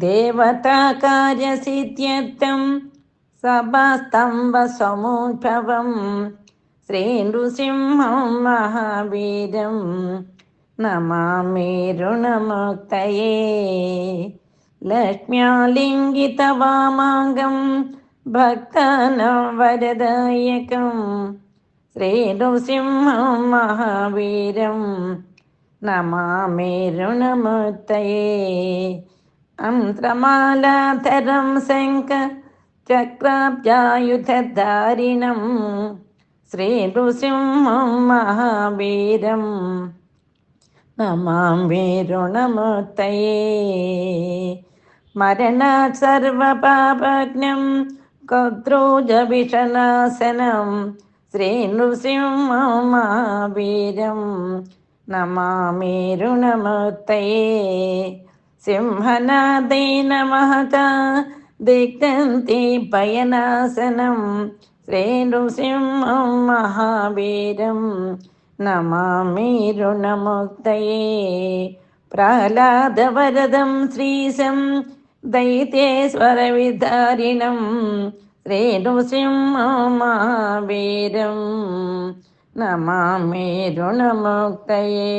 देवता कार्यसिद्ध्यर्थं सभास्तम्भसमुद्भवं श्रीनृसिंहं महावीरं नमामि ऋणमुक्तये लक्ष्म्यालिङ्गितवामाङ्गं भक्तानां वरदायकं श्रीनृसिंहं महावीरं नमामि ऋणमुक्तये अन्त्रमालाधरं शङ्ख चक्राब्जायुधधारिणं श्रीनृसिंहं महावीरं नमामि ऋणमुक्तये मरणात् सर्वपापज्ञं कद्रोजविषनाशनं श्रीनृसिंहं महावीरं नमामि ऋणमुक्तये सिंहनादेन महता दिग्धन्ति भयनाशनं श्रीनृसिंहं महावीरं नमामि ऋणमुक्तये प्रह्लादवरदं श्रीशं दैत्येश्वरविदारिणं श्रीनृसिंहं महावीरं नमामि ऋणमुक्तये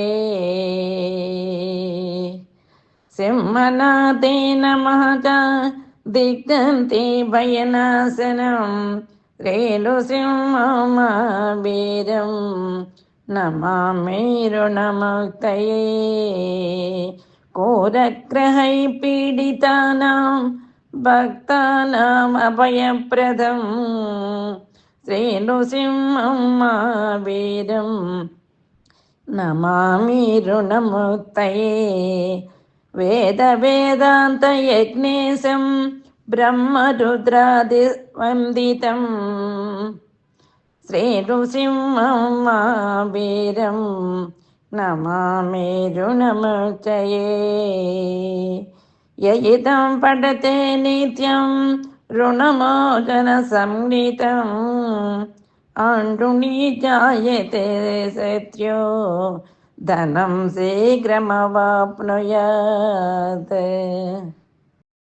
सिंहनादेन महता दिग्धन्ति भयनाशनं श्रीनृसिंहं महावीरं नमामि ऋणमुक्तये घोरग्रहैः पीडितानां भक्तानाम् अभयप्रदं श्रीनृसिंहं महावीरं नमामि ऋणमुक्तये वेदवेदान्तयज्ञेशं ब्रह्मरुद्रादिवन्दितं श्रीनृसिंहं महावीरं नमामि ऋणमुक्तये ययिदं पठते नित्यं ऋणमोचनसंहितम् आण्डुनी जायते सत्यो धनं शीघ्रमवाप्नुयात्।